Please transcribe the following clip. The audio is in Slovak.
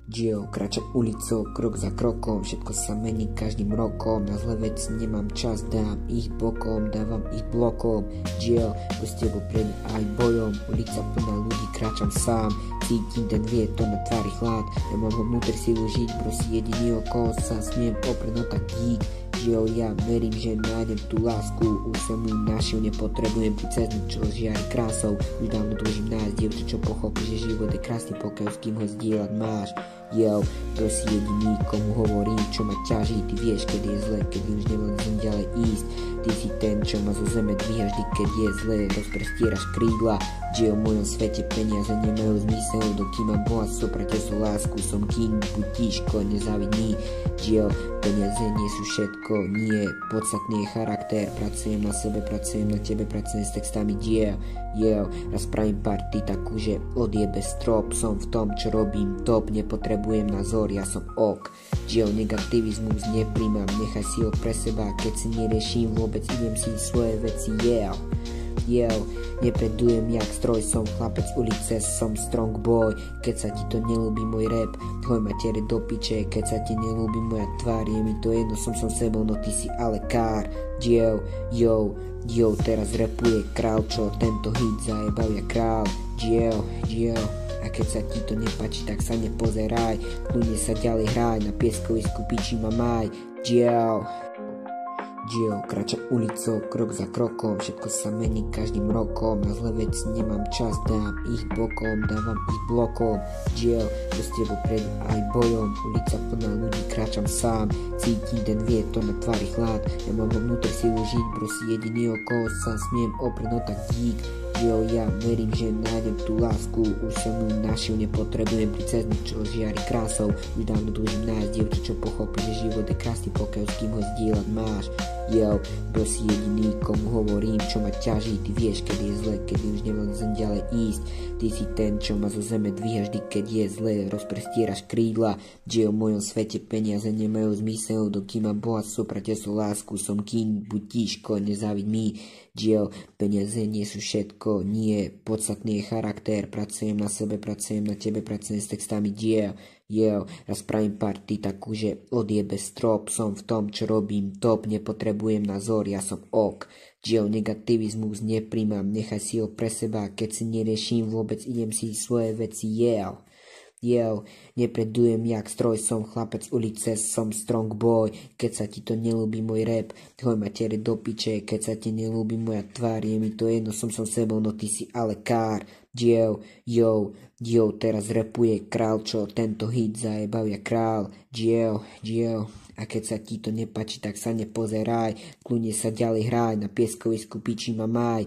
Gio, kráčam ulicou, krok za krokom, všetko sa mení každým rokom, na zlé veci nemám čas, dám ich bokom, dávam ich blokom. Gio, s tebou prejdem aj bojom, ulica plná ľudí, kráčam sám, cítim ten vietor na tvári chlad, ja mám vo vnútri silu žiť, prosí jediný okolo sa smiem oprieť, no tak dík. Gio, ja verím, že nájdem tú lásku, už som ju našiel, nepotrebujem princeznu, čo žiari krásou, už dávno túžim nájsť dievča, čo pochopí, že život je krásny, pokiaľ s kým ho zdieľať máš. Yo, kto si jediný, komu hovorím, čo ma ťaží, ty vieš, kedy je zle, kedy už nevládnem ďalej ísť. Ty si ten, čo ma zo zeme dvíha vždy, keď je zle, rozprestieraš krídla. Že v mojom svete peniaze nemajú zmysel, dokým mám bohatstvo, pre sú lásku, som king, buď tíško, nezávidný. Že peniaze nie sú všetko, nie, podstatný je charakter, pracujem na sebe, pracujem na tebe, pracujem s textami, raz spravím party takú, že odjebe strop, som v tom, čo robím top, nepotrebujem názor, ja som ok. Negativizmus nepríjmam, nechaj si ho pre seba, keď si neriešim vôbec, idem si svoje veci, nepredujem jak stroj, som chlapec ulice, som strong boy, keď sa ti to nelúbi môj rap, hoj matere do piče, keď sa ti nelúbi moja tvár, je mi to jedno, som sebou, no ty si ale kár. Teraz rapuje král, čo tento hit zajebal ja král. A keď sa ti to nepáči, tak sa nepozeraj, kľudne sa ďalej hraj, na pieskovisku piči ma maj. Kráčam ulicou, krok za krokom, všetko sa mení každým rokom, na zlé veci nemám čas, dám ich bokom, dávam ich blokom. S tebou prejdem aj bojom, ulica plná ľudí, kráčam sám, cítim ten vietor na tvári chlad, ja mám vo vnútri silu žiť, prosí jediný okolo sa smiem oprieť, no tak dík. Ja verím, že nájdem tú lásku, už som ju našiel, nepotrebujem princeznu, čo žiari krásou, už dávno túžim nájsť dievča, čo pochopí, že život je krásny, pokiaľ s kým ho zdieľať máš. Kto si jediný, komu hovorím, čo ma ťaží, ty vieš, kedy je zle, kedy už nevládnem ďalej ísť. Ty si ten, čo ma zo zeme dvíha vždy, keď je zle, rozprestieraš krídla. V mojom svete peniaze nemajú zmysel, dokým mám bohatstvo, pre sú lásku, som king, buď tíško, nezávid mi. Peniaze nie sú všetko, nie, podstatný je charakter, pracujem na sebe, pracujem na tebe, pracujem s textami, raz spravím party takú, že odjebe strop, som v tom, čo robím top, nepotrebujem názor, ja som ok. Negativizmus nepríjmam, nechaj si ho pre seba, keď si neriešim vôbec, idem si svoje veci, nepredujem jak stroj, som chlapec ulice, som strong boy, keď sa ti to nelúbi môj rap, hoj matere do piče, keď sa ti nelúbi moja tvár, je mi to jedno, som sebou, no ty si ale kár. Teraz rapuje král, čo tento hit zajebal ja král. A keď sa ti to nepáči, tak sa nepozeraj, kľudne sa ďalej hraj, na pieskovisku piči ma maj.